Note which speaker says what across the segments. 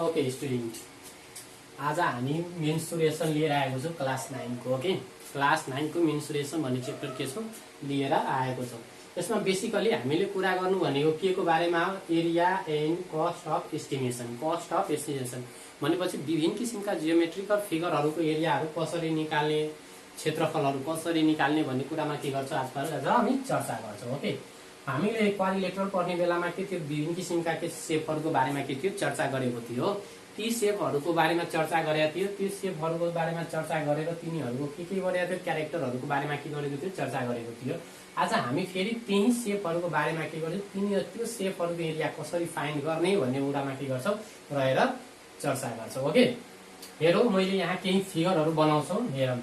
Speaker 1: Okay student, आज हामी mensuration लिएर आएको छौँ क्लास 9 को। ओके, क्लास 9 को मेन्सुरेसन भन्ने चेप्टर के छौँ लिएर आएको छौँ। यसमा बेसिकली हामीले कुरा गर्नु भनेको के को बारेमा हो? Area and cost of estimation. Cost of estimation भनेपछि विभिन्न किसिमका जियोमेट्रिकल फिगरहरूको एरियाहरू कसरी निकाल्ने, क्षेत्रफलहरू कसरी निकाल्ने भन्ने कुरामा के गर्छौँ आज हामी चर्चा गर्छौँ। ओके, हामीले क्वाड्रिलेटरल पढ्ने बेलामा के थियो, विभिन्न किसिमका के सेपहरूको बारेमा के थियो चर्चा गरेको थियो। ती सेपहरूको बारेमा चर्चा गरेको थियो। ती सेपहरूको बारेमा चर्चा गरेर तिनीहरूको के गरेको थियो, क्यारेक्टरहरूको बारेमा के गरेको थियो चर्चा गरेको थियो। आज हामी फेरि त्यही सेपहरूको बारेमा के गर्छौँ, त्यो सेपहरूको एरिया कसरी फाइन्ड गर्ने भन्ने कुरामा के गर्छौँ रहेर चर्चा गर्छौँ। ओके, हेरौँ मैले यहाँ केही फिगरहरू बनाउँछु, हेरौँ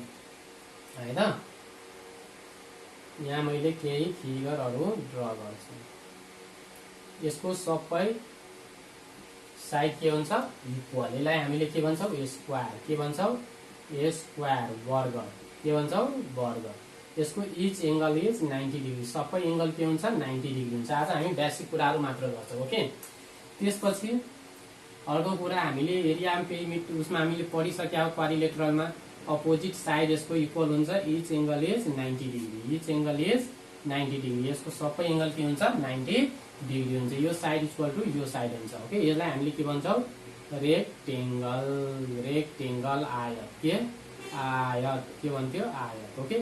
Speaker 1: है त। यहाँ मैले केही फिगरहरू ड्र गर्छु। यसको सबै साइड के हुन्छ, इक्वल। यसलाई हामीले के भन्छौँ, स्क्वायर। के भन्छौँ, स्क्वायर, वर्ग। के भन्छौँ, वर्ग। यसको इच एंगल इज 90 डिग्री। सबै एंगल के हुन्छ, 90 डिग्री हुन्छ। आज हामी बेसिक कुराहरू मात्र गर्छौँ। ओके, त्यसपछि अर्को कुरा हामीले एरिया पेरिमिटर उसमा हामीले पढिसक्यौँ हो। क्वाड्रिलेटरलमा अपोजिट साइड यसको इक्वल हुन्छ, each angle is 90 degree. Each angle is 90 degree. यसको सबै एंगल के हुन्छ, 90 डिग्री हुन्छ। यो साइड इक्वल टु यो साइड हुन्छ। ओके, यसलाई हामीले के भन्छौँ, रेक्टेंगल। रेक्टेंगल, आयत। के आयत, के भन्थ्यो, आयत। ओके,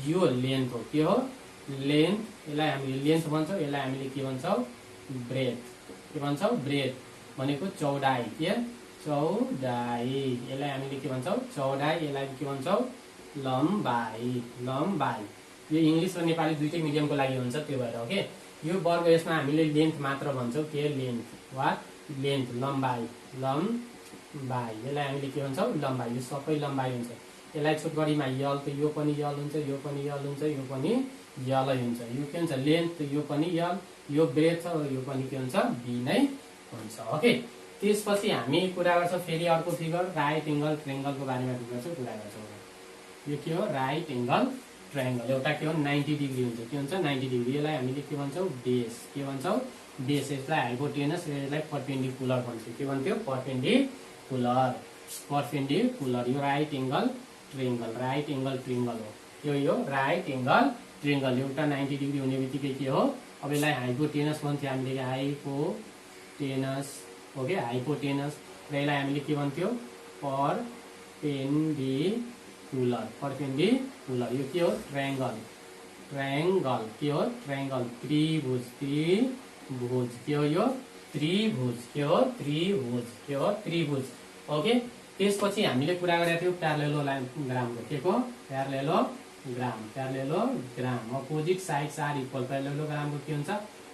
Speaker 1: यो लेन्थ हो। के हो, लेन्थ। यसलाई हामीले लेन्थ भन्छौँ। यसलाई हामीले के भन्छौँ, ब्रेथ। के भन्छौँ, ब्रेथ भनेको चौडाइ। के चौडाइ। यसलाई हामीले के भन्छौँ, चौडाइ। यसलाई के भन्छौँ, लम्बाइ। लम्बाइ। यो इङ्ग्लिस र नेपाली दुईटै मिडियमको लागि हुन्छ, त्यो भएर। ओके, यो वर्ग यसमा हामीले लेन्थ मात्र भन्छौँ। के लेन्थ वा लेन्थ, लम्बाइ। लम्बाइ। यसलाई हामीले के भन्छौँ, लम्बाइ। यो सबै लम्बाइ हुन्छ। यसलाई छोटकरीमा यल, त यो पनि यल हुन्छ, यो पनि यल हुन्छ, यो पनि यलै हुन्छ। यो के हुन्छ, लेन्थ, यो पनि यल। यो ब्रेथ छ, यो पनि के हुन्छ, बी नै हुन्छ। ओके, त्यसपछि हामी कुरा गर्छौँ फेरि अर्को फिगर, राइट एंगल ट्रायंगलको बारेमा कुरा गर्छौँ। यो के हो, राइट एंगल ट्रायंगल। एउटा के हो, 90 डिग्री हुन्छ। के हुन्छ, 90 डिग्री। यसलाई हामीले के भन्छौँ, बेस। के भन्छौँ, बेस। यसलाई हाइपोटेनस, यसलाई परपेन्डिकुलर भन्छौँ। के भन्थ्यो, परपेन्डिकुलर। परपेन्डिकुलर। यो right angle triangle. Right angle triangle हो यो राइट एंगल ट्रायंगल। एउटा 90 डिग्री हुने बित्तिकै के हो, अब यसलाई हाइपोटेनस भन्छौँ हामीले, हाइपोटेनस। Okay, hypotenuse. र यसलाई हामीले के भन्थ्यो, परपेन्डिकुलर। परपेन्डिकुलर। यो के हो, ट्रायंगल। ट्रायंगल। के हो, ट्रायंगल। त्रिभुज। त्रिभुज। के हो, यो त्रिभुज। के हो, त्रिभुज। के हो, त्रिभुज। ओके, त्यसपछि हामीले कुरा गरेका थियौँ प्यारालेलोग्रामको। के को, parallelogram. Parallelogram. Opposite sides are equal. प्यारालेलोग्रामको के हुन्छ,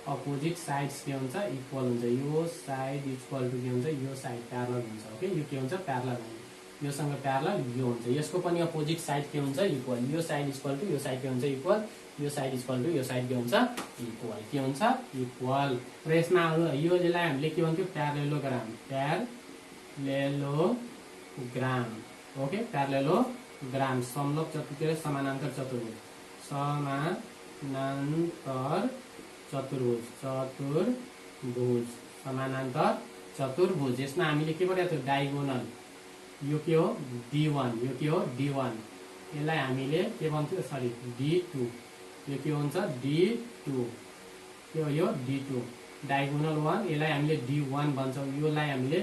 Speaker 1: अपोजिट साइड्स के हुन्छ, इक्वल हुन्छ। यो साइड इक्वल टु के हुन्छ, यो साइड प्यारलल हुन्छ। ओके, यो के हुन्छ, प्यारलल हुन्छ। योसँग प्यारलल यो हुन्छ। यसको पनि अपोजिट साइड के हुन्छ, इक्वल। यो साइड इक्वल टु यो साइड के हुन्छ, इक्वल। यो साइड इक्वल टु यो साइड के हुन्छ, इक्वल। के हुन्छ, इक्वल। र यसमा यो यसलाई हामीले के भन्थ्यो, प्यारालेलोग्राम। प्यारालेलोग्राम। ओके, प्यारालेलोग्राम। समलग चतुर्भुज, समानान्तर चतुर्भुज। समानान्तर चतुर्भुज। चतुर्भुज, समानान्तर चतुर्भुज। यसमा हामीले के पढेको थियो, डायगोनल। यो के हो, D1। यो के हो, D1। यसलाई हामीले के भन्थ्यो, सरी D2। यो के हुन्छ, D2। के हो, यो D2। डायगोनल 1। यसलाई हामीले D1 भन्छौँ। योलाई हामीले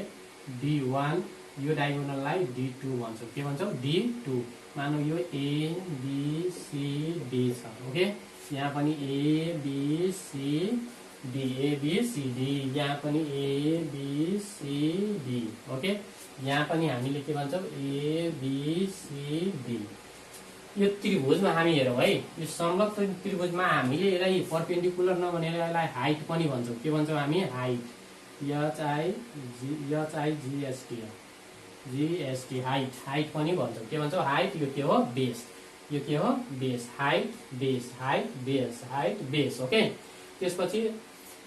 Speaker 1: D1। यो डायगोनललाई D2 भन्छौँ। के भन्छौँ, D2। मानौ यो ABCD छ। ओके, यहाँ पनि ABCD। ABCD। यहाँ पनि ABCD। ओके, यहाँ पनि हामीले के भन्छौँ, ABCD। यो त्रिभुजमा हामी हेरौँ है, यो समलग त्रिभुजमा हामीले यसलाई परपेन्डिकुलर नभनेर यसलाई हाइट पनि भन्छौँ। के भन्छौँ हामी, हाइट। HIGST। हाइट। हाइट पनि भन्छौँ। के भन्छौँ, हाइट। यो के हो, बेस। यो के हो, base. Height, base. Height, base. Height, base. Okay, त्यसपछि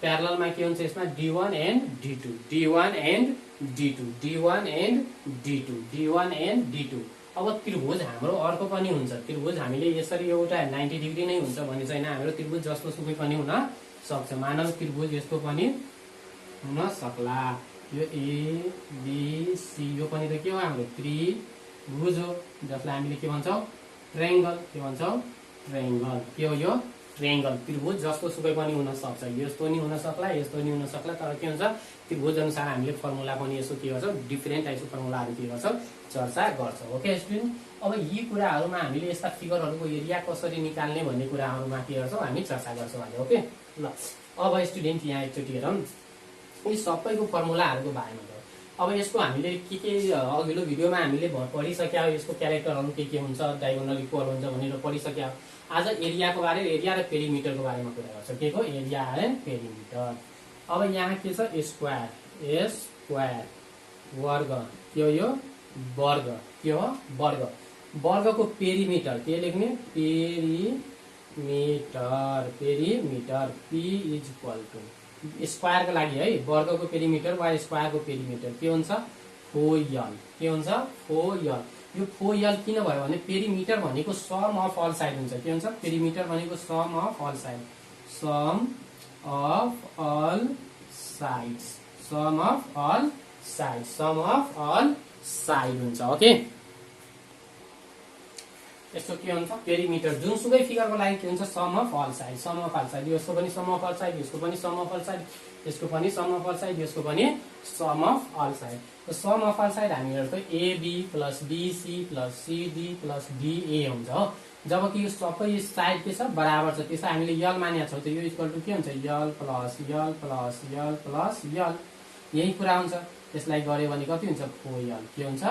Speaker 1: प्यारललमा के हुन्छ, यसमा D1 and D2। D1 and D2। D1 and D2। D1 and D2। अब त्रिभुज हाम्रो अर्को पनि हुन्छ। त्रिभुज हामीले यसरी एउटा 90 डिग्री नै हुन्छ भन्ने छैन। हाम्रो त्रिभुज जस्तो सुकै पनि हुन सक्छ। मानव त्रिभुज यस्तो पनि हुन सक्ला। यो एबिसी यो पनि त के हो हाम्रो त्रिभुज हो जसलाई हामीले के भन्छौँ ट्रायंगल के भन्छौँ ट्रायंगल के हो यो ट्रायंगल त्रिभुज जस्तो सुकै पनि हुन सक्छ यस्तो नि हुन सक्ला यस्तो नि हुन सक्ला तर के हुन्छ त्रिभुज अनुसार हामीले फर्मुला पनि यसो के गर्छौँ डिफरेन्ट टाइपको फर्मुलाहरू के गर्छौँ चर्चा गर्छौँ ओके स्टुडेन्ट अब यी कुराहरूमा हामीले यस्ता फिगरहरूको एरिया कसरी निकाल्ने भन्ने कुराहरूमा के गर्छौँ हामी चर्चा गर्छौँ अहिले ओके ल अब स्टुडेन्ट यहाँ एकचोटि हेरौँ यी सबैको फर्मुलाहरूको बारेमा अब यसको हामीले के अघिल्लो भिडियोमा हामीले पढिसक्या हो यसको क्यारेक्टरहरू के हुन्छ डायगोनल इक्वल हुन्छ भनेर पढिसक्या हो आज एरियाको बारे एरिया र पेरिमिटरको बारेमा कुरा गर्छ के को एरिया एन्ड पेरिमिटर अब यहाँ के छ स्क्वायर वर्ग के हो यो वर्ग के हो वर्ग वर्गको पेरिमिटर के लेख्ने perimeter P is equal to स्क्वायरको लागि है वर्गको पेरिमिटर वा स्क्वायरको पेरिमिटर के हुन्छ 4l के हुन्छ 4l यो 4l किन भयो भने पेरिमिटर भनेको सम अफ अल साइड हुन्छ के हुन्छ पेरिमिटर भनेको सम अफ अल साइड हुन्छ ओके यस्तो के हुन्छ पेरिमिटर जुनसुकै फिगरको लागि के हुन्छ सम अफ अल साइड यसको पनि सम अफ अल साइड यसको पनि सम अफ अल साइड यसको पनि सम अफ अल साइड यसको पनि sum of all side sum of all side हामीहरु त AB plus BC plus CD plus DA हुन्छ हो जबकि यो सबै साइड के छ बराबर छ त्यसै हामीले यल मानेका छौं त यो इक्वल टु के हुन्छ यल प्लस यल यही कुरा हुन्छ त्यसलाई गर्यो भने कति हुन्छ 4l के हुन्छ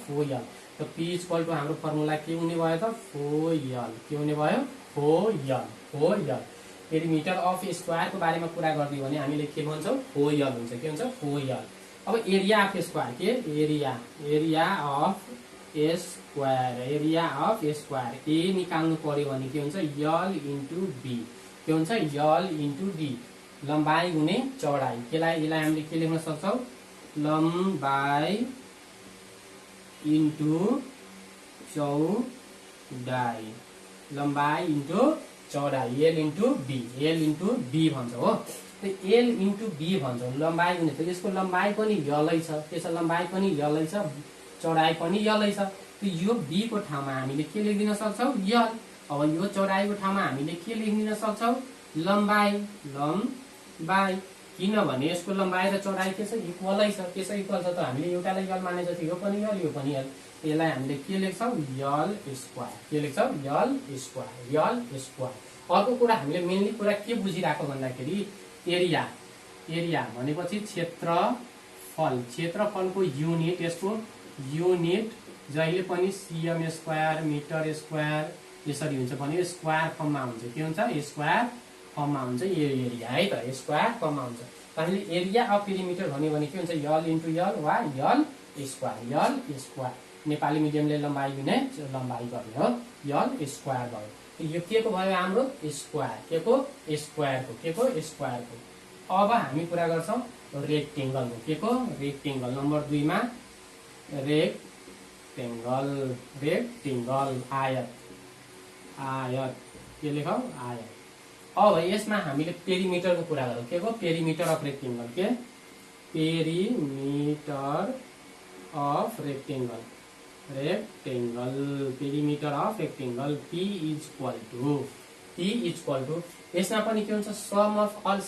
Speaker 1: 4l त P इक्वल टु हाम्रो फर्मुला के हुने भयो त 4l के हुने भयो 4l पेरिमिटर अफ स्क्वायर को बारेमा कुरा गर्दियो भने हामीले के भन्छौं 4l हुन्छ के हुन्छ 4l अब एरिया अफ स्क्वायर के एरिया अफ स्क्वायर ए निकाल्नु पर्यो भने के हुन्छ यल इन्टु बी के हुन्छ यल इन्टु डी लम्बाई गुणे चौडाई यसलाई हामीले के लेख्न सक्छौं लम्बाई इन्टु चौडाई एल इन्टु बी भन्छ हो एल इन्टु बी भन्छौं लम्बाई गुणे त यसको लम्बाई पनि यलै छ त्यसको लम्बाई पनि यलै छ चौडाई पनि यलै छ यो बी को ठाउँमा हामीले के लेखिदिन सक्छौं यल अब यो चौडाईको ठाउँमा हामीले के लेखिदिन सक्छौं लम्बाई किनभने यसको लम्बाई र चौडाई के छ इक्वलै छ त्यसै इक्वल छ त हामीले एउटालाई यल माने जति यो पनि यल यसलाई हामीले के लेख्छौं यल स्क्वायर अर्को कुरा हामीले मेनली कुरा के बुझिराको भन्दाखेरि एरिया भनेपछि क्षेत्रफलको युनिट यसको युनिट जहिले पनि cm स्क्वायर मिटर स्क्वायर यसरी हुन्छ भने स्क्वायर फर्ममा हुन्छ के हुन्छ स्क्वायर फर्ममा हुन्छ एरिया है त स्क्वायर फर्ममा हुन्छ हामीले एरिया अफ पेरिमिटर भन्यो भने के हुन्छ यल इन्टु यल वा यल स्क्वायर नेपाली मिडियमले लम्बाई गुणे लम्बाई गर्ने हो यल स्क्वायर भयो यो के को भयो हाम्रो स्क्वायरको अब हामी कुरा गर्छौं रेक्टेंगलको के को रेक्टेंगल नम्बर 2 मा रेक्टेंगल आयत के लेखौं आयत अब यसमा हामीले पेरिमिटरको कुरा गरौँ के को perimeter of rectangle P equal to यसमा पनि के हुन्छ सम अफ अल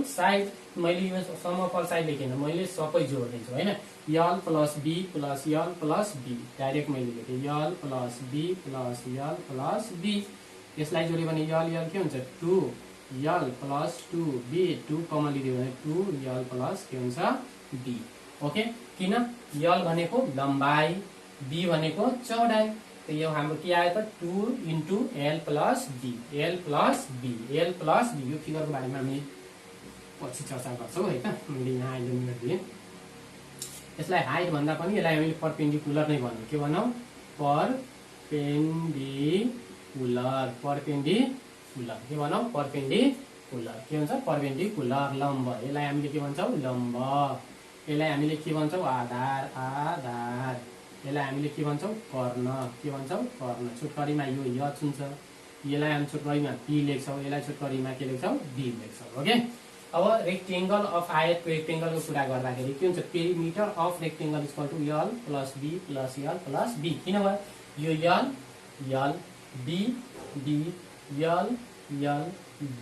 Speaker 1: साइड मैले यो सम अफ अल साइड लेखेन मैले सबै जोड्दिन्छु हैन यल प्लस बी डाइरेक्ट मैले लेखे यल प्लस बी यसलाई जोड्यो भने यल के हुन्छ 2l प्लस 2b 2 कमन लिदियो भने 2l प्लस के हुन्छ b ओके किन यल भनेको लम्बाई b भनेको चौडाई त यो हाम्रो के आयो त 2 इन्टु l प्लस b यो फिगरको बारेमा हामी पछि चर्चा गर्छौं है त मैले यहाँ अहिले मिनेट दिए यसलाई हाइट भन्दा पनि यसलाई हामीले परपेन्डिकुलर नै भनौं के भनौं परपेन्डिकुलर के भनौं परपेन्डिकुलर के हुन्छ परपेन्डिकुलर लम्ब यसलाई हामीले के भन्छौं लम्ब यसलाई हामीले के भन्छौं आधार यसलाई हामीले के भन्छौं कर्ण छोटकरीमा यो य हुन्छ यसलाई हामी छोटकरीमा p लेख्छौं यसलाई छोटकरीमा के लेख्छौं d लेख्छौं ओके अब रेक्टेंगल अफ आयतको रेक्टेंगलको कुरा गर्दाखेरि के हुन्छ perimeter of rectangle equal to L plus B plus L plus B किन भयो यो L L B B L L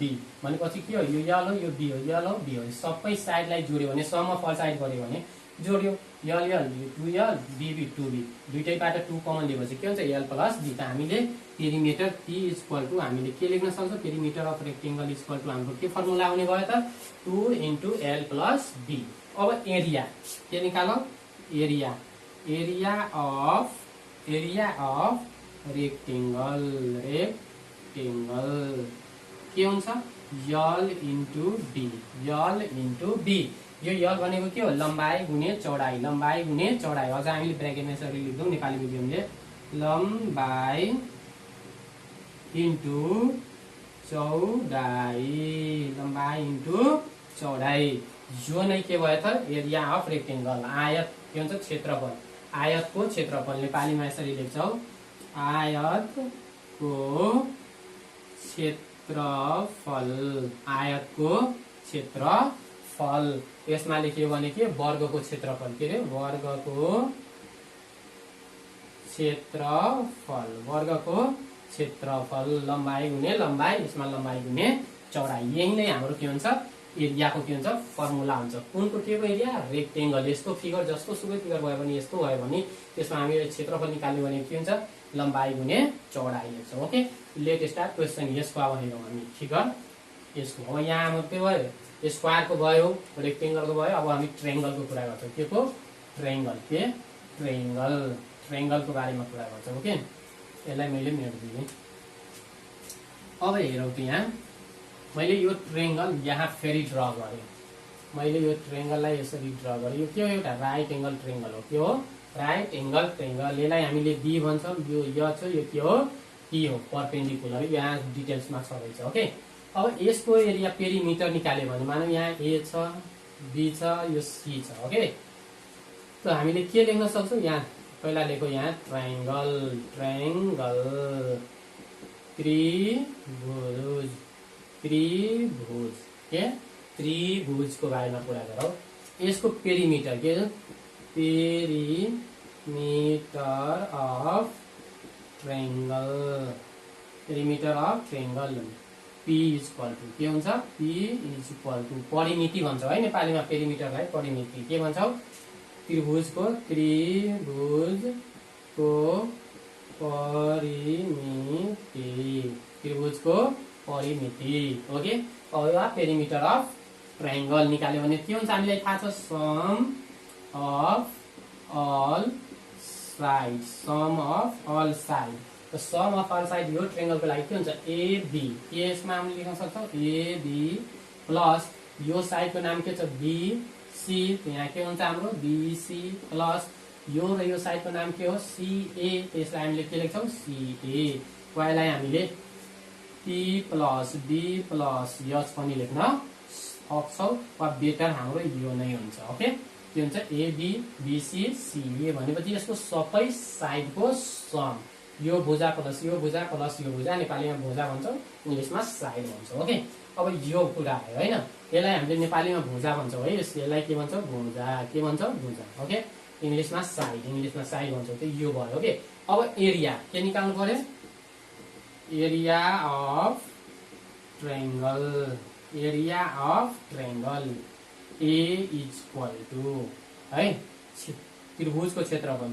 Speaker 1: B भनेपछि के हो यो यल हो यो बी हो यल हो बी हो सबै साइडलाई जोड्यो भने सम अफ अल साइड गर्यो भने जोड्यो L L two L B B two B दुईटैबाट 2 कमन लिएपछि के हुन्छ यल प्लस बी त हामीले पेरिमिटर पी इक्वल टु हामीले के लेख्न सक्छौँ perimeter of rectangle equal to हाम्रो के फर्मुला आउने भयो त 2 * l प्लस बी अब एरिया के निकालौँ एरिया एरिया अफ रेक्टेंगल के हुन्छ यल इन्टु बी यो यल भनेको के हो लम्बाई गुणे चौडाई अझ हामीले ब्र्याकेटमा यसरी लेख्छौँ नेपाली मिडियमले लम्बाई इन्टु चौडाई यो नै के भयो त एरिया अफ रेक्टेंगल आयत के हुन्छ क्षेत्रफल आयतको क्षेत्रफल नेपालीमा यसरी लेख्छौँ आयतको क्षेत्रफल यसमा लेख्यो भने के वर्गको क्षेत्रफल के रे वर्गको क्षेत्रफल लम्बाई गुणे लम्बाई यसमा लम्बाई गुणे चौडाई यही नै हाम्रो के हुन्छ एरियाको के हुन्छ फर्मुला हुन्छ कुनको के को एरिया रेक्टेंगल यस्तो फिगर जस्तो सुकै फिगर भयो भने यस्तो भयो भने त्यसमा हामीले क्षेत्रफल निकाल्यो भने के हुन्छ लम्बाई गुणे चौडाई लेख्छौँ ओके लेट स्टार्ट क्वेसन यसको अब हेरौँ हामी फिगर यसको अब यहाँ हाम्रो के भयो स्क्वायरको भयो रेक्टेंगलको भयो अब हामी ट्रायंगलको कुरा गर्छौँ के को ट्रायंगलको बारेमा कुरा गर्छौँ ओके यसलाई मैले मेट दिएँ अब हेरौँ त यहाँ मैले यो ट्रायंगल यहाँ फेरि ड्र गरेँ मैले यो ट्रायंगललाई यसरी ड्र गरेँ यो के हो एउटा राइट एंगल ट्रायंगल हो के हो राइट एंगल ट्रायंगल यसलाई हामीले बी भन्छौँ यो छ यो के हो पी हो परपेन्डिकुलर यहाँ डिटेल्समा छँदैछ ओके अब यसको एरिया पेरिमिटर निकाल्यो भने मानौ यहाँ ए छ बी छ यो सी छ ओके त हामीले के लेख्न सक्छौँ यहाँ पहिला लेखौ यहाँ ट्रायंगल त्रिभुजको बारेमा कुरा गरौँ यसको पेरिमिटर के perimeter of triangle P equal to के हुन्छ पी इक्वल टु परिमिति भन्छौँ है नेपालीमा पेरिमिटरलाई परिमिति के भन्छौँ त्रिभुजको परिमिति ओके अब पेरिमिटर अफ ट्रायंगल निकाल्यो भने के हुन्छ हामीलाई थाहा छ सम अफ अल साइड त सम अफ अल साइड यो ट्रायंगलको लागि के हुन्छ एबी यसमा हामीले लेख्न सक्छौँ एबी प्लस यो साइडको नाम के छ बीसी यहाँ के हुन्छ हाम्रो बीसी प्लस यो र यो साइडको नाम के हो सीए त्यसलाई हामीले के लेख्छौँ सीए यसलाई हामीले पी प्लस बी प्लस यस पनि लेख्न सक्छौँ वा बेटर हाम्रो यो नै हुन्छ ओके के हुन्छ एबी बीसी सीए भनेपछि यसको सबै साइडको सम यो भुजा प्लस यो भुजा प्लस यो भुजा नेपालीमा भुजा भन्छौँ इङ्ग्लिसमा साइड भन्छौँ ओके अब यो कुरा आयो होइन यसलाई हामीले नेपालीमा भुजा भन्छौँ है यसलाई के भन्छौँ भुजा ओके इङ्ग्लिसमा साइड भन्छौँ त यो भयो ओके अब एरिया के निकाल्नु पर्यो area of triangle A equal to है त्रिभुजको क्षेत्रफल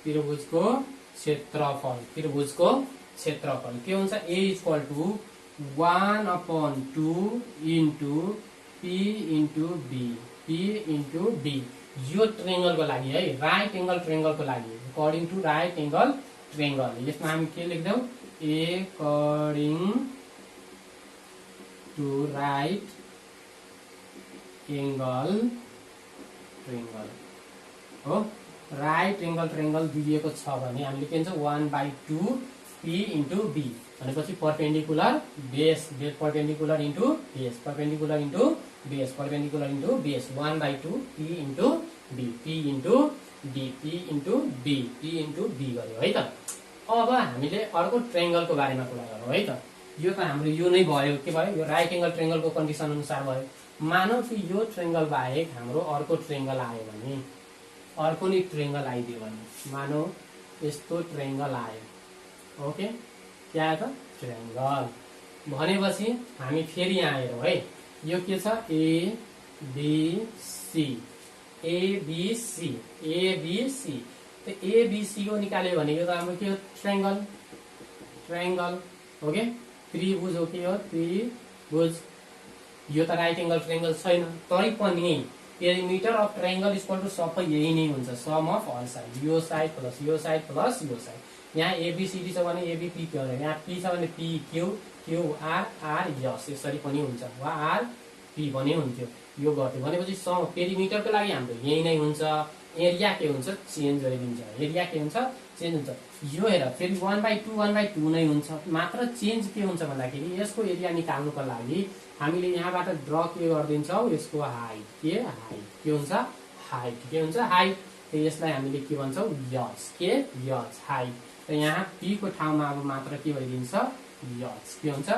Speaker 1: त्रिभुजको क्षेत्रफल के हुन्छ A equal to 1/2 into P into B यो ट्रायंगलको लागि है राइट एंगल ट्रायंगलको लागि according to right angle triangle यसमा हामी के लेख्छौँ according to right angle triangle हो राइट एंगल ट्रायंगल दिएको छ भने हामीले के भन्छ 1/2 पी इन्टु बी भनेपछि perpendicular base perpendicular into base 1/2 P into be गऱ्यो है त अब हामीले अर्को ट्रायंगलको बारेमा कुरा गरौँ है त। यो त हाम्रो यो नै भयो, के भयो, यो राइट एंगल ट्रायंगलको कन्डिसन अनुसार भयो। मानौ कि यो ट्रायंगल बाहेक हाम्रो अर्को ट्रायंगल आयो भने, अर्को नि ट्रायंगल आइदियो भने, मानौ यस्तो ट्रायंगल आयो। ओके, के आयो त? ट्रायंगल भनेपछि हामी फेरि यहाँ हेरौँ है। यो के छ? A B C, A B C, A B C. त ए बी सी को निकाल्यो भने यो त हाम्रो के हो? Triangle, triangle. ओके, त्रिभुज हो, के हो? त्रिभुज। यो त राइट एंगल ट्रायंगल छैन, तै पनि perimeter of triangle equal to सबै यही नै हुन्छ, सम अफ अल साइड। यो साइड प्लस यो साइड प्लस यो साइड। यहाँ एबीसीडी छ भने एबी पी क्यू, यहाँ पी छ भने P Q, Q R, R S, यसरी पनि हुन्छ, वा आर पी पनि हुन्थ्यो। यो गर्थ्यो भनेपछि सम पेरिमिटरको लागि हाम्रो यही नै हुन्छ। एरिया के हुन्छ? चेन्ज गरिदिन्छ, एरिया के हुन्छ? चेन्ज हुन्छ। यो हेर फेरि 1/2 नै हुन्छ, मात्र चेन्ज के हुन्छ भन्दाखेरि यसको एरिया निकाल्नुको लागि हामीले यहाँबाट ड्र के गरिदिन्छौँ? यसको हाइट, के हाइट के हुन्छ? हाइट के हुन्छ? हाइट। त यसलाई हामीले के भन्छौँ? यच, के यच, हाइट। त यहाँ पी को ठाउँमा अब मात्र के भइदिन्छ? यच, के हुन्छ?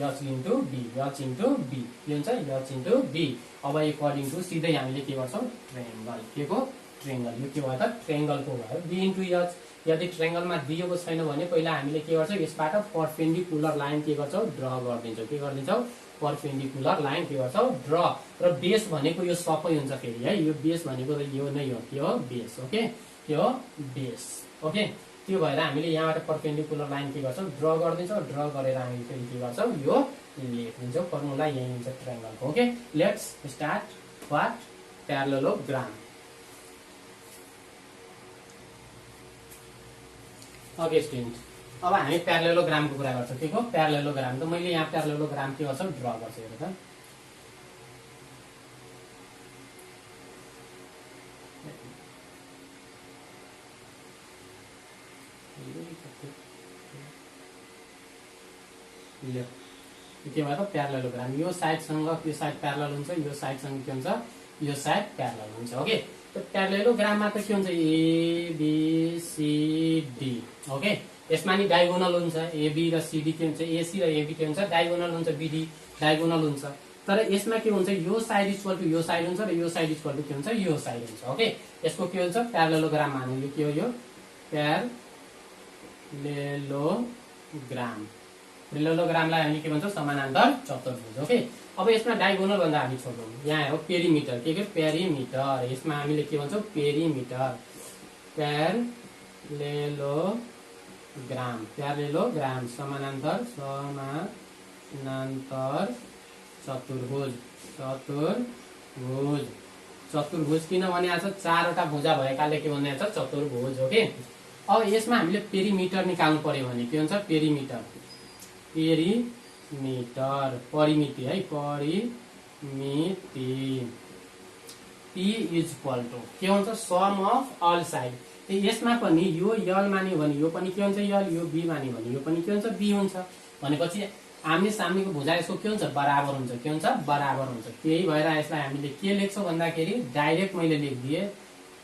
Speaker 1: H into B, H into B, के हुन्छ? H into B. अब एकर्डिङ टु सिधै हामीले के गर्छौँ? ट्रायंगल, के को? ट्रायंगल। यो के भयो त? ट्रायंगलको भयो, बी इन्टु यच। यदि ट्रायंगलमा दिएको छैन भने पहिला हामीले के गर्छौँ? यसबाट परपेन्डिकुलर लाइन के गर्छौँ? ड्र गरिदिन्छौँ, के गरिदिन्छौँ? परपेन्डिकुलर लाइन के गर्छौँ? ड्र। र बेस भनेको यो सबै हुन्छ फेरि है, यो बेस भनेको त यो नै हो, के हो? बेस। ओके, के हो? बेस। ओके, त्यो भएर हामीले यहाँबाट परपेन्डिकुलर लाइन के गर्छौँ? ड्र गरिदिन्छौँ। ड्र गरेर हामी फेरि के गर्छौँ? यो लेखिदिन्छौँ, फर्मुला यही हुन्छ ट्रायंगलको। Okay, let's start what? Parallelogram. Okay student, अब हामी प्यारालेलोग्रामको कुरा गर्छौँ। के को? प्यारालेलोग्राम। त मैले यहाँ प्यारालेलोग्राम के गर्छु? ड्र गर्छु। हेर त, के भयो त? प्यारालेलोग्राम। यो साइडसँग यो साइड प्यारलल हुन्छ, यो साइडसँग के हुन्छ? यो साइड प्यारलल हुन्छ। ओके, त प्यारालेलोग्राममा त के हुन्छ? A B C D. Okay, यसमा नि डायगोनल हुन्छ, एबी र सीडी के हुन्छ? एसी र एबी के हुन्छ? डायगोनल हुन्छ, बीडी डायगोनल हुन्छ। तर यसमा के हुन्छ? यो साइड इक्वल टु यो साइड हुन्छ र यो साइड इक्वल टु के हुन्छ? यो साइड हुन्छ। ओके, यसको के हुन्छ? प्यारालेलोग्राम मान्यो। यो के हो? यो प्यारालेलोग्राम। प्यारालेलोग्रामलाई हामी के भन्छौँ? समानान्तर चतुर्भुज। ओके, अब यसमा डायगोनल भन्दा हामी छोड्छौँ। यहाँ हो पेरिमिटर, के पेरिमिटर। यसमा हामीले के भन्छौँ? पेरिमिटर। प्यारालेलोग्राम, प्यारालेलोग्राम समानान्तर, समानान्तर चतुर्भुज, चतुर्भुज। चतुर्भुज किन भनिएको छ? चारवटा भुजा भएकाले के भनिएको छ? चतुर्भुज। ओके, अब यसमा हामीले पेरिमिटर निकाल्नु पर्यो भने के हुन्छ? पेरिमिटर, पेरिमिटर, परिमिति है, परिमिति। P इज इक्वल टु के हुन्छ? Sum of all side. यसमा पनि यो यल मान्यो भने यो पनि के हुन्छ? यल। यो बी मान्यो भने यो पनि के हुन्छ? बी हुन्छ। भनेपछि आम्ने सामनेको भुजा यसको के हुन्छ? बराबर हुन्छ। के हुन्छ? बराबर हुन्छ। त्यही भएर यसलाई हामीले के लेख्छौँ भन्दाखेरि डाइरेक्ट मैले लेखिदिएँ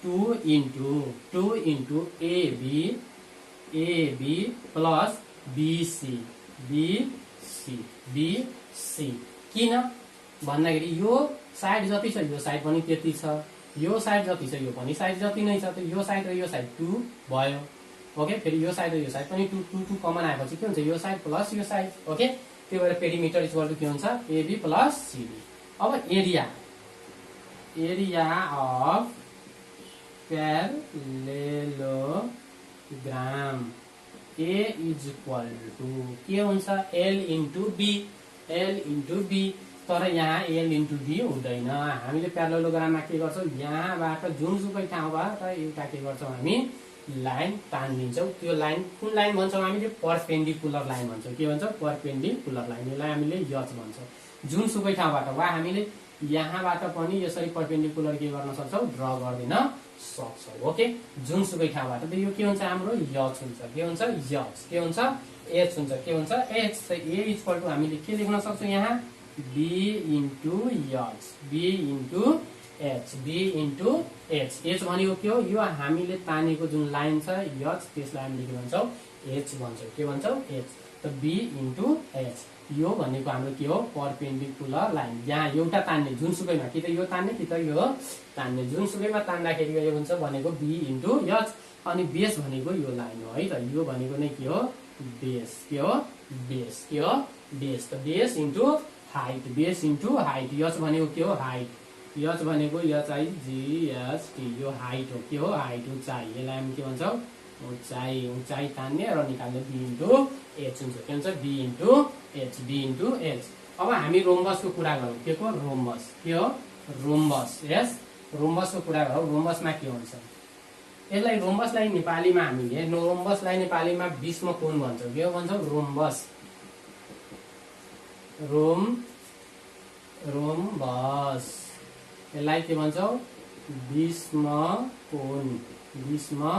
Speaker 1: 2 into AB plus BC, BC, BC. किन भन्दाखेरि यो साइड जति छ यो साइड पनि त्यति छ, यो साइड जति छ यो पनि साइड जति नै छ। त यो साइड र यो साइड 2 भयो। ओके, फेरि यो साइड र यो साइड पनि 2 कमन आएपछि के हुन्छ? यो साइड प्लस यो साइड। ओके, त्यो भएर पेरिमिटर इक्वल टु के हुन्छ? AB plus CD. अब area, area of parallelogram A is equal to के हुन्छ? L into B, L into B. तर यहाँ एल इन्टु बी हुँदैन। हामीले प्यारालेलोग्राममा के गर्छौँ? यहाँबाट जुनसुकै ठाउँबाट एउटा के गर्छौँ? हामी लाइन तानिदिन्छौँ। त्यो लाइन कुन लाइन भन्छौँ? हामीले परपेन्डिकुलर लाइन भन्छौँ। के भन्छौँ? Perpendicular line. यसलाई हामीले यच भन्छौँ। जुनसुकै ठाउँबाट वा हामीले यहाँबाट पनि यसरी परपेन्डिकुलर के गर्न सक्छौँ? ड्र गरिदिन सक्छौँ। ओके, जुनसुकै ठाउँबाट। त यो के हुन्छ? हाम्रो यच हुन्छ। के हुन्छ? यच। के हुन्छ? एच हुन्छ। के हुन्छ? एच। त ए इक्वल टु हामीले के लेख्न सक्छौँ? यहाँ B into H, B into H B into H. H भनेको के हो? यो हामीले तानेको जुन लाइन छ एच, त्यसलाई हामीले के भन्छौँ? एच भन्छौँ। के भन्छौँ? एच। त बी इन्टु एच, यो भनेको हाम्रो के हो? Perpendicular line. यहाँ एउटा तान्ने, जुनसुकैमा, कि त यो तान्ने कि त यो तान्ने, जुनसुकैमा तान्दाखेरि यो हुन्छ भनेको बी इन्टु एच। अनि बेस भनेको यो लाइन हो है त, यो भनेको नै के हो? बेस। के हो? बेस। के हो? बेस। त base into height, base into height. H भनेको के हो? हाइट। एच भनेको HIGHT, यो हाइट हो। के हो? हाइट, उचाइ। यसलाई हामी के भन्छौँ? उचाइ। उचाइ तान्ने र निकाल्ने बी इन्टु एच हुन्छ। के हुन्छ? B into H. B into H. अब हामी रोम्बसको कुरा गरौँ। के को? रोम्बस। के हो? रोम्बस। यस, रोम्बसको कुरा गरौँ। रोम्बसमा के हुन्छ? यसलाई रोम्बसलाई नेपालीमा हामीले रोम्बसलाई नेपालीमा बीचमा कोण भन्छौँ। के भन्छौँ? रोम्बस। रोम्बस, यसलाई के भन्छौँ? बीचमा कोण। बीचमा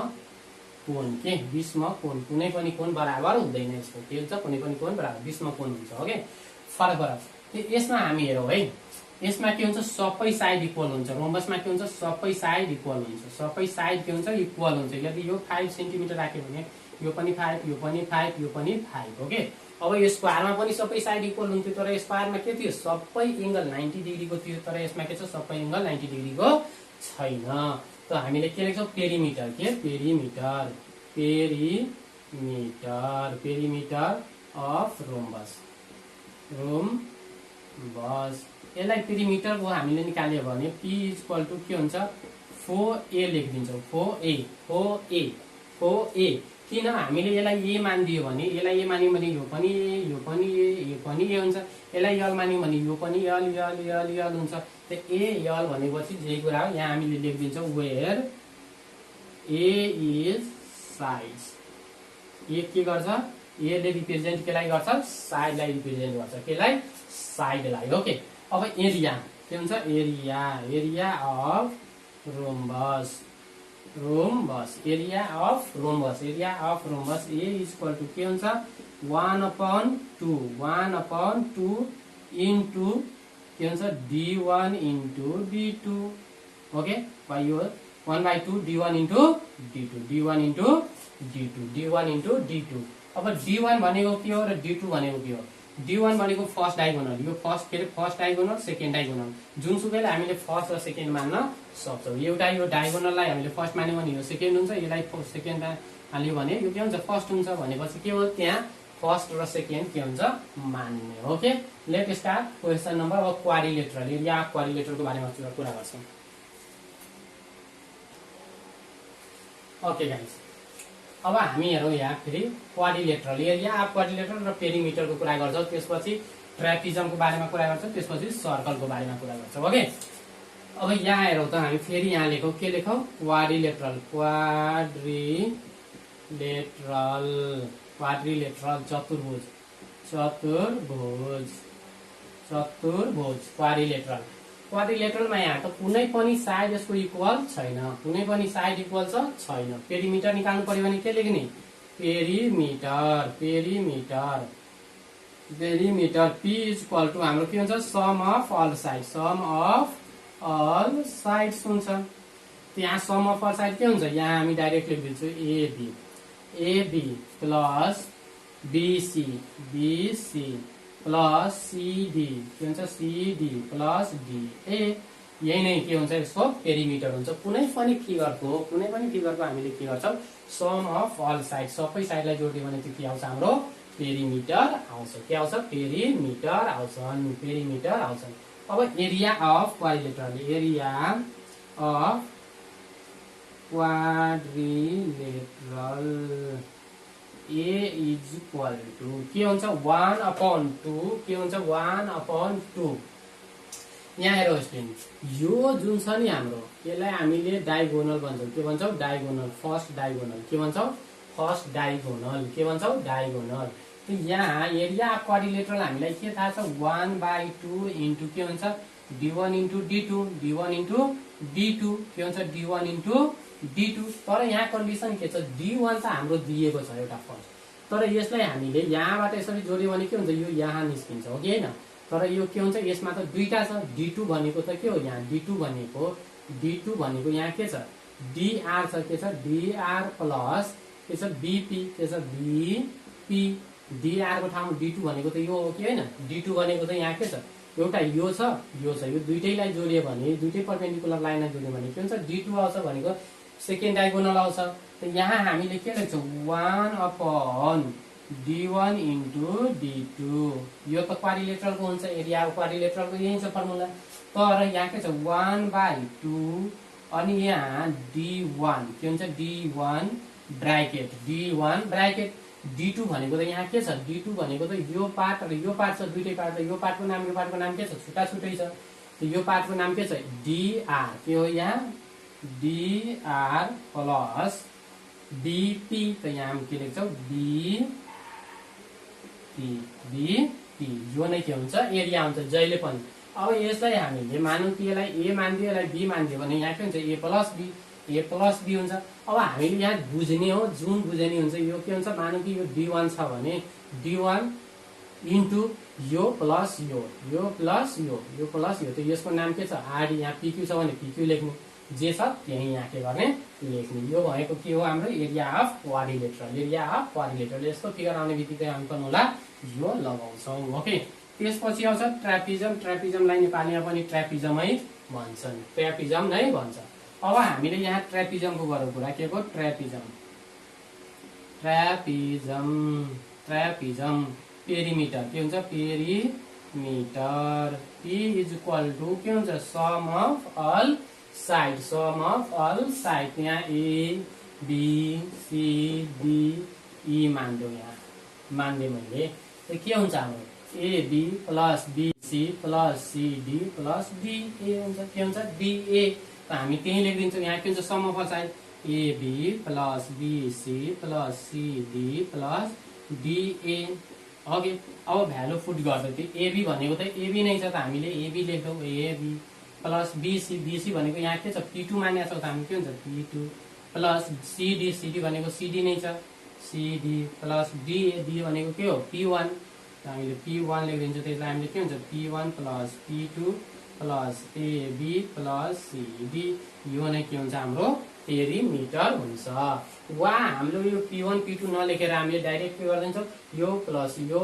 Speaker 1: कोण। के? बीचमा कोण। कुनै पनि कोण बराबर हुँदैन यसको। के हुन्छ? कुनै पनि कोण बराबर, बीचमा कोण हुन्छ। ओके, फरक फरक। यसमा हामी हेरौँ है, यसमा के हुन्छ? सबै साइड इक्वल हुन्छ। रोम्बसमा के हुन्छ? सबै साइड इक्वल हुन्छ। सबै साइड के हुन्छ? इक्वल हुन्छ। यदि यो 5 सेन्टिमिटर राख्यो भने यो पनि 5, यो पनि 5, यो पनि 5। ओके, अब यो स्क्वायरमा पनि सबै साइड इक्वल हुन्थ्यो, तर स्क्वायरमा के थियो? सबै एङ्गल 90 डिग्रीको थियो, तर यसमा के छ? सबै एङ्गल 90 डिग्रीको छैन। त हामीले के लेख्छौँ? पेरिमिटर। के? Perimeter. Perimeter. Perimeter of rhombus. Rhombus, यसलाई पेरिमिटरको हामीले निकाल्यो भने P इक्वल टु के हुन्छ? 4A लेखिदिन्छौँ। 4A। 4A। 4A। किन हामीले यसलाई ए मानिदियो भने, यसलाई ए मान्यो भने यो पनि ए, यो पनि ए, यो पनि ए हुन्छ। यसलाई यल मान्यो भने यो पनि यल यल यल यल हुन्छ। त ए यल भनेपछि जे कुरा हो, यहाँ हामीले लेखिदिन्छौँ वेयर ए इज साइड्स। ए के गर्छ? एले रिप्रेजेन्ट केलाई गर्छ? साइडलाई रिप्रेजेन्ट गर्छ। केलाई? साइडलाई। ओके, अब एरिया के हुन्छ? Area. Area of rhombus. Rhombus, area of rhombus. Area of rhombus A equal to के हुन्छ? 1/2। 1/2 इन्टु के हुन्छ? D1 into D2। ओके, यो 1/2 D1 into D2। D1 into D2। D1 into D2। अब D1 भनेको के हो र D2 भनेको के हो? D1 भनेको फर्स्ट डायगोनल। यो फर्स्ट के अरे? First diagonal, second diagonal. जुनसुकैलाई हामीले फर्स्ट र सेकेन्ड मान्न सक्छौँ। एउटा यो डायगोनललाई हामीले फर्स्ट मान्यो भने यो सेकेन्ड हुन्छ, यसलाई सेकेन्ड हाल्यो भने यो के हुन्छ? फर्स्ट हुन्छ। भनेपछि के हो? त्यहाँ फर्स्ट र सेकेन्ड के हुन्छ? मान्ने। Okay, let start question number. अब क्वाड्रिलेटरल, एरिया अफ क्वाड्रिलेटरलको बारेमा कुरा गर्छौँ। ओके गाइस, अब हामी हेरौँ यहाँ फेरि क्वाड्रिलेटरल, एरिया अफ क्वाड्रिलेटरल र पेरिमिटरको कुरा गर्छौँ। त्यसपछि ट्रेपिजमको बारेमा कुरा गर्छौँ। त्यसपछि सर्कलको बारेमा कुरा गर्छौँ। ओके, अब यहाँ हेरौँ त हामी फेरि यहाँ लेखौँ। के लेखौँ? क्वाड्रिलेटरल। क्वाड्रिलेटरल। क्वाड्रिलेटरल, चतुर्भुज। चतुर्भुज। चतुर्भुज क्वाड्रिलेटरल। क्वाड्रिलेटरलमा यहाँ त कुनै पनि साइड यसको इक्वल छैन। कुनै पनि साइड इक्वल छैन। पेरिमिटर निकाल्नु पर्यो भने के लेख्ने? Perimeter. Perimeter. Perimeter P equal to हाम्रो के हुन्छ? Sum of all side. Sum of all sides हुन्छ। त्यहाँ सम अफ अल साइड के हुन्छ? यहाँ हामी डाइरेक्ट लेखिदिन्छौँ AB. AB plus BC. BC plus CD. के हुन्छ? CD plus DA. यही नै के हुन्छ? यसको पेरिमिटर हुन्छ। कुनै पनि फिगरको हामीले के गर्छौँ? सम अफ अल साइड, सबै साइडलाई जोडिदियो भने त्यो के आउँछ? हाम्रो पेरिमिटर आउँछ। के आउँछ? पेरिमिटर आउँछन्। पेरिमिटर आउँछन्। अब area of quadrilateral. Area of quadrilateral A is equal to के हुन्छ? 1/2। के हुन्छ? 1/2। यहाँ हेरौँ स्टुडेन्ट, यो जुन छ नि हाम्रो, यसलाई हामीले डायगोनल भन्छौँ। के भन्छौँ? डायगोनल। First diagonal. के भन्छौँ? First diagonal. के भन्छौँ? डायगोनल। यहाँ एरिया अफ क्वाड्रिलेटरल हामीलाई के थाहा छ? 1/2 इन्टु के हुन्छ? D1 into D2। D1 into D2। के हुन्छ? D1 into D2। तर यहाँ कन्डिसन के छ? D1 त हाम्रो दिएको छ एउटा फर्स्ट, तर यसलाई हामीले यहाँबाट यसरी जोड्यो भने के हुन्छ? यो यहाँ निस्किन्छ। हो कि होइन? तर यो के हुन्छ यसमा त दुईटा छ d2 भनेको त के हो यहाँ d2 भनेको यहाँ के छ dr छ के छ dr प्लस के छ bp के छ bp dr को ठाउँमा d2 भनेको त यो हो कि हैन d2 भनेको त यहाँ के छ एउटा यो दुईटैलाई जोड्यो भने दुईटै परपेन्डिकुलर लाइनलाई जोड्यो भने के हुन्छ d2 आउँछ भनेको सेकेन्ड डायगोनल आउँछ त यहाँ हामीले के लेख्छौँ 1 अपॉन d1 इन्टु d2 यो त क्वाड्रिलेटरलको हुन्छ एरिया क्वाड्रिलेटरलको यही छ फर्मुला तर यहाँ के छ 1/2 अनि यहाँ d1 के हुन्छ d1 ब्राकेट d2 भनेको त यहाँ के छ d2 भनेको त यो पार्ट र यो पार्ट छ दुईटै पार्ट यो पार्टको नाम के छ छुट्टा छुट्टै छ त यो पार्टको नाम के छ dr के हो यहाँ dr प्लस bp त यहाँ हामी के लेख्छौँ bp यो नै के हुन्छ एरिया हुन्छ जहिले पनि अब यसलाई हामीले मानौँ कि यसलाई a मान्दियो यसलाई b मान्दियो भने यहाँ के हुन्छ a प्लस b हुन्छ अब हामीले यहाँ बुझ्ने हो जुन बुझ्ने हुन्छ यो के हुन्छ मानौँ कि यो d1 छ भने d1 इन्टु यो प्लस यो प्लस यो त यसको नाम के छ आरडी यहाँ pq छ भने pq लेख्ने जे छ त्यही यहाँ के गर्ने लेख्ने यो भएको के हो हाम्रो एरिया अफ क्वाड्रिलेटरल यसको फिगर आउने बित्तिकै हामी फर्मुला यो लगाउँछौँ ओके त्यसपछि आउँछ ट्रापिजमलाई नेपालीमा पनि ट्रापिजमै भन्छन् ट्रापिजम नै भन्छ अब हामीले यहाँ ट्रापिजमको गरौँ कुरा के को ट्रापिजम पेरिमिटर के हुन्छ perimeter p is equal to के हुन्छ सम अफ अल साइड यहाँ a b c d e मान्दो यहाँ मान्दे मैले के हुन्छ हाम्रो ab plus bc plus cd plus da हुन्छ के हुन्छ da त हामी त्यही लेखिदिन्छौँ यहाँ के हुन्छ sum of all side ab plus bc plus cd plus da अघि अब भ्यालु पुट गर्दै थियो ab भनेको त ab नै छ त हामीले ab लेख्छौँ ab प्लस bc भनेको यहाँ के छ p2 मानेको छ त हामी के हुन्छ p2 प्लस cd भनेको cd नै छ cd प्लस d भनेको के हो p1 त हामीले p1 लेखिदिन्छौँ त्यसलाई हामीले के हुन्छ p1 plus p2 plus ab plus cd यो नै के हुन्छ हाम्रो पेरिमिटर हुन्छ वा हाम्रो यो p1 p2 नलेखेर हामीले डाइरेक्ट के गरिदिन्छौँ यो प्लस यो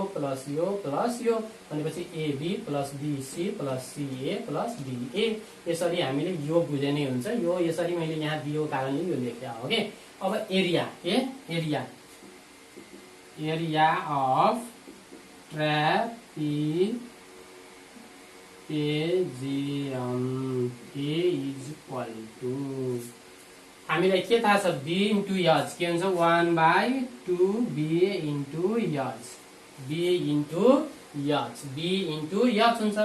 Speaker 1: भनेपछि ab plus bc plus ca plus da यसरी हामीले यो बुझे नै हुन्छ यो यसरी मैले यहाँ दिएको कारणले यो लेखे हो के अब area of trapezium A is equal to हामीलाई के थाहा छ b इन्टु h के हुन्छ 1/2 b इन्टु h हुन्छ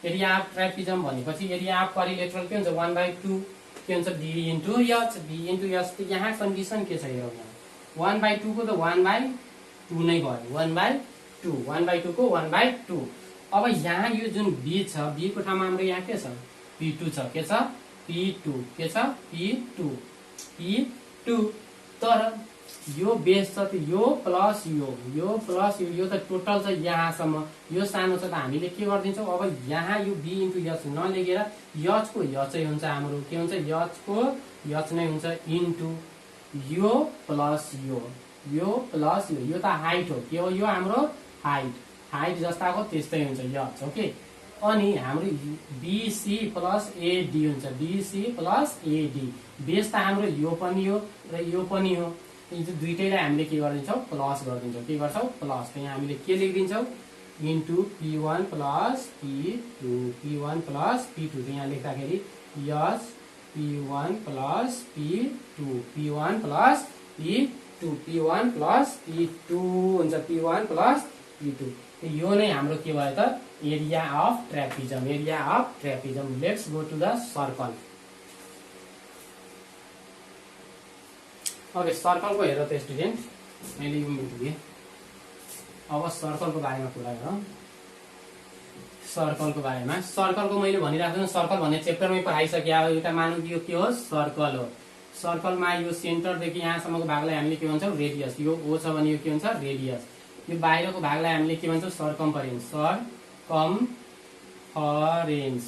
Speaker 1: एरिया अफ ट्रापिजम भनेपछि एरिया अफ क्वाड्रिलेटरल के हुन्छ 1/2 के हुन्छ b इन्टु h त यहाँ कन्डिसन के छ हेरौँ यहाँ 1/2 को त 1/2 नै भयो 1/2 को 1/2 अब यहाँ यो जुन b छ b को ठाउँमा हाम्रो यहाँ के छ p2 छ के छ p2 तर यो बेस छ त यो प्लस यो त टोटल छ यहाँसम्म यो सानो छ त हामीले के गरिदिन्छौँ अब यहाँ यो b इन्टु h नलेखेर h को h हुन्छ हाम्रो के हुन्छ h को h नै हुन्छ इन्टु यो प्लस यो त हाइट हो के हो यो हाम्रो हाइट जस्ताको त्यस्तै हुन्छ h ओके अनि हाम्रो BC प्लस AD हुन्छ BC प्लस AD बेस त हाम्रो यो पनि हो र यो पनि हो यो दुईटैलाई हामीले के गरिदिन्छौँ प्लस गरिदिन्छौँ के गर्छौँ प्लस त यहाँ हामीले के लेखिदिन्छौँ इन्टु P1 प्लस P2 त यहाँ लेख्दाखेरि यस P1 plus P1 plus P2 हुन्छ P1 प्लस P2 यो नै हाम्रो के भयो त area of trapezium let's go to the circle okay सर्कलको हेर त स्टुडेन्ट मैले यो दिएँ अब सर्कलको बारेमा कुरा गरौँ सर्कलको मैले भनिराख्छु न सर्कल भन्ने च्याप्टरमै पढाइसके अब एउटा मानौँ कि यो के हो सर्कल हो सर्कलमा यो सेन्टरदेखि यहाँसम्मको भागलाई हामीले के भन्छौँ रेडियस यो ओ छ भने यो के हुन्छ रेडियस यो बाहिरको भागलाई हामीले के भन्छौँ सर्कम्फरेन्स कन्फरेन्स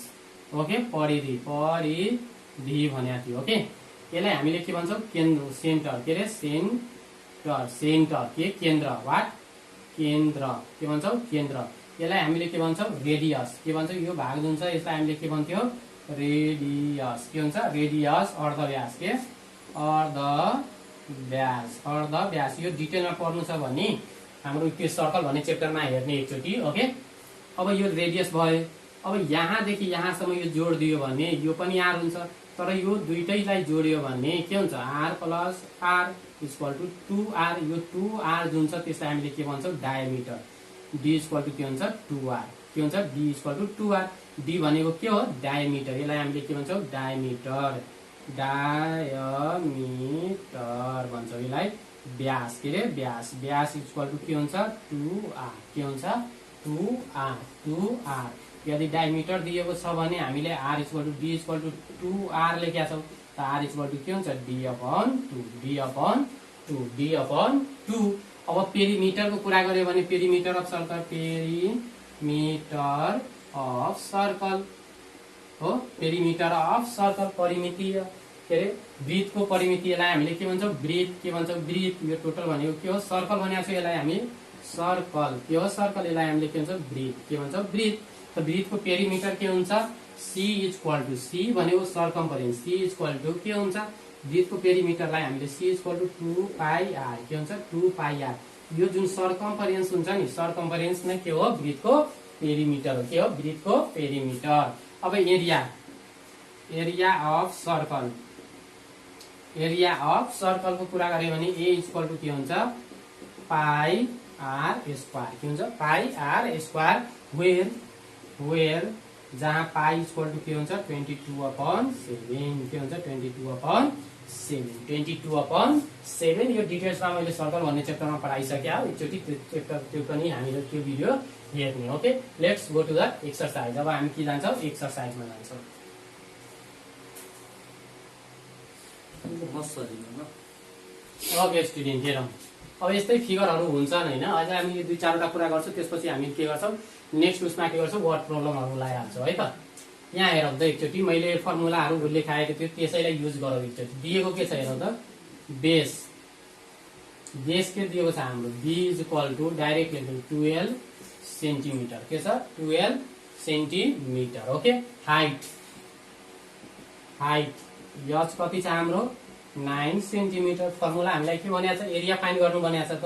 Speaker 1: ओके परिधि भनेको थियो ओके यसलाई हामीले के भन्छौँ केन्द्र सेन्टर के अरे सेन्टर के केन्द्र वाट केन्द्र के भन्छौँ केन्द्र यसलाई हामीले के भन्छौँ रेडियस के भन्छौँ यो भाग जुन छ यसलाई हामीले के भन्थ्यौँ रेडियस के हुन्छ रेडियस अर्धव्यास के अर्धव्यास यो डिटेलमा पढ्नु छ भने हाम्रो के सर्कल भन्ने च्याप्टरमा हेर्ने एकचोटि ओके अब यो रेडियस भयो अब यहाँदेखि यहाँसम्म यो जोड दियो भने यो पनि आर हुन्छ तर यो दुईटैलाई जोडियो भने के हुन्छ R plus R equal to 2r यो 2r जुन छ त्यसलाई हामीले के भन्छौँ डायमिटर डी इक्वल टु के हुन्छ 2r के हुन्छ D equal to 2r D भनेको के हो डायमिटर यसलाई हामीले के भन्छौँ डायमिटर भन्छौँ यसलाई व्यास के अरे व्यास इक्वल टु के हुन्छ 2r के हुन्छ 2r यदि डायमिटर दिएको छ भने हामीले R equal to D equal to 2r लेखेका छौँ त आर इक्वल टु के हुन्छ डी अपन 2 अब पेरिमिटरको कुरा गर्यो भने पेरिमिटर अफ सर्कल हो पेरिमिटर अफ सर्कल परिमितीय के अरे वृत्तको परिमितिलाई हामीले के भन्छौँ वृत्त यो टोटल भनेको के हो सर्कल भनेको छ यसलाई हामी सर्कल के हो सर्कल यसलाई हामीले के भन्छौँ वृत्त त वृत्तको पेरिमिटर के हुन्छ सी इक्वल टु सी भनेको सर्कम्फरेन्स सी इक्वल टु के हुन्छ वृत्तको पेरिमिटरलाई हामीले सी इक्वल टु 2πr के हुन्छ 2πr यो जुन सर्कम्फरेन्स हुन्छ नि सर्कम्फरेन्स नै के हो वृत्तको पेरिमिटर हो के हो वृत्तको पेरिमिटर अब एरिया अफ सर्कलको कुरा गर्यो भने ए इक्वल टु के हुन्छ पाई आर स्क्वायर के हुन्छ पाई आर स्क्वायर वेयर जहाँ पाई इक्वल टु के हुन्छ 22/7 के हुन्छ 22/7 यो डिटेल्समा मैले सर्कल भन्ने च्याप्टरमा पढाइसके हो एकचोटि त्यो पनि हामीले त्यो भिडियो हेर्ने okay let's go to the exercise अब हामी के जान्छौँ एक्सरसाइजमा जान्छौँ ओके स्टुडेन्ट हेरौँ अब यस्तै फिगरहरू हुन्छन् होइन अझ हामी 2-4वटा कुरा गर्छौँ त्यसपछि हामी के गर्छौँ नेक्स्ट उसमा के गर्छौँ वर्ड प्रब्लमहरू लगाइहाल्छौँ है त यहाँ हेरौँ त एकचोटि मैले फर्मुलाहरू लेखाएको थियो त्यसैलाई युज गरौँ एकचोटि दिएको के छ हेरौँ त बेस के दिएको छ हाम्रो B is equal to direct लेख्नु 12 सेन्टिमिटर के छ 12 सेन्टिमिटर ओके हाइट यच कति छ हाम्रो 9 सेन्टिमिटर फर्मुला हामीलाई के भनेको छ एरिया फाइन्ड गर्नु भनेको छ त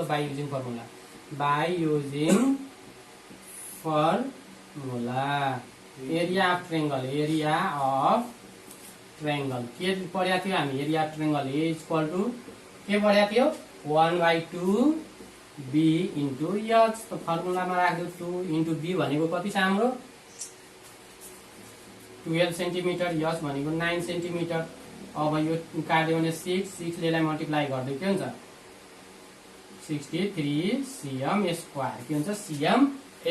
Speaker 1: by using formula area of triangle के पढ्या थियो हामी area of triangle A equal to के पढ्या थियो 1/2 बी इन्टु एच त फर्मुलामा राख्दो 2 इन्टु बी भनेको कति छ हाम्रो 12 सेन्टिमिटर एच भनेको 9 सेन्टिमिटर अब यो काट्यो भने 6 ले लाई मल्टिप्लाई गर्दै के हुन्छ 63 cm स्क्वायर के हुन्छ cm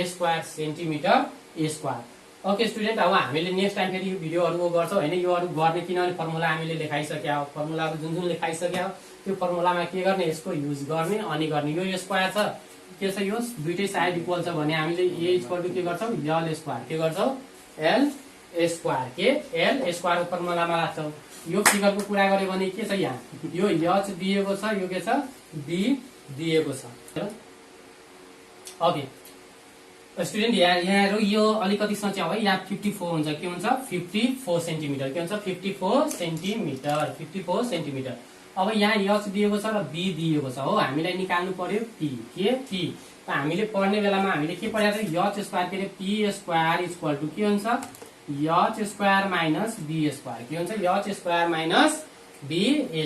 Speaker 1: square centimetre square okay student अब हामीले नेक्स्ट टाइम फेरि यो भिडियोहरू गर्छौँ होइन योहरू गर्ने किनभने फर्मुला हामीले लेखाइसक्या हो फर्मुलाहरू जुन लेखाइसक्या हो त्यो फर्मुलामा के गर्ने यसको युज गर्ने अनि गर्ने यो स्क्वायर छ के छ यो दुईटै साइड इक्वल छ भने हामीले ए इक्वल टु के गर्छौँ एल स्क्वायर के गर्छौँ एल स्क्वायर फर्मुलामा राख्छौँ यो फिगरको कुरा गर्यो भने के छ यहाँ यो एच दिएको छ यो के छ बी दिएको छ ओके स्टुडेन्ट यहाँ यो अलिकति सोच्यो है यहाँ 54 हुन्छ के हुन्छ 54 सेन्टिमिटर के हुन्छ 54 सेन्टिमिटर अब यहाँ एच दिएको छ र बी दिएको छ हो हामीलाई निकाल्नु पर्यो पी त हामीले पढ्ने बेलामा हामीले के पढाएको थियो एच स्क्वायर के अरे पी स्क्वायर इक्वल टु के हुन्छ H square minus B square के हुन्छ H square minus B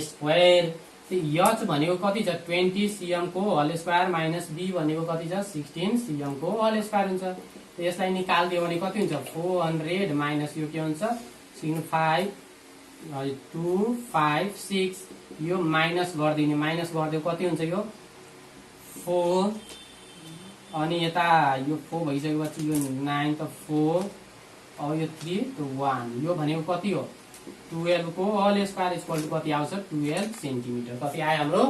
Speaker 1: square H भनेको कति छ 20 cm को होल स्क्वायर माइनस बी भनेको कति छ 16 cm को होल स्क्वायर हुन्छ यसलाई निकाल्दियो भने कति हुन्छ 400 माइनस यो के हुन्छ 256 यो माइनस गरिदिने माइनस गरिदियो कति हुन्छ यो 4 अनि यता यो 4 भइसकेपछि यो 9 त 4 अब यो 3 त 1 यो भनेको कति हो 12 को होल स्क्वायर इक्वल टु कति आउँछ 12 सेन्टिमिटर कति आयो हाम्रो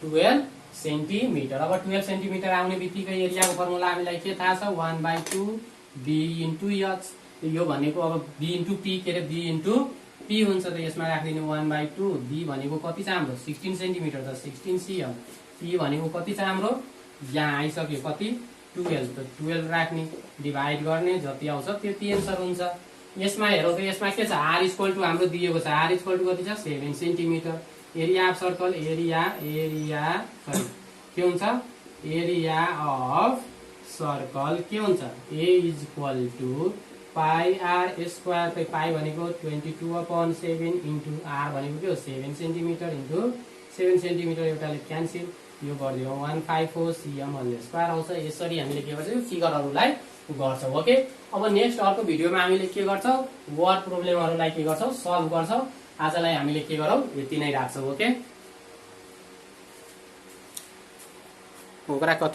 Speaker 1: 12 सेन्टिमिटर अब 12 सेन्टिमिटर आउने बित्तिकै एरियाको फर्मुला हामीलाई के थाहा छ 1/2 बी इन्टु एच। यो भनेको अब बी इन्टु पी के अरे बी इन्टु पी हुन्छ त यसमा राखिदिनु 1/2। बी भनेको कति छ हाम्रो 16 सेन्टिमिटर त 16 cm। पी भनेको कति छ हाम्रो यहाँ आइसक्यो कति 12 त 12 राख्ने डिभाइड गर्ने जति आउँछ त्यति एन्सर हुन्छ। यसमा हेरौँ त यसमा के छ आर इक्वल टु हाम्रो दिएको छ आर इक्वल टु कति छ 7 centimetre. Area of circle area के हुन्छ एरिया अफ सर्कल के हुन्छ A is equal to pi R square. Pi भनेको 22/7 इन्टु आर भनेको के हो 7 सेन्टिमिटर इन्टु 7 सेन्टिमिटर एउटाले क्यान्सिल यो गरिदियो 154 cm भन्ने स्क्वायर आउँछ। यसरी हामीले के गर्छौँ फिगरहरूलाई गर्छौँ। ओके अब नेक्स्ट अर्को भिडियोमा हामीले के गर्छौँ वर्ड प्रोब्लमहरूलाई के गर्छौँ सल्भ गर्छौँ। आजलाई हामीले के गरौँ यति नै राख्छौँ। ओके ओकरा कति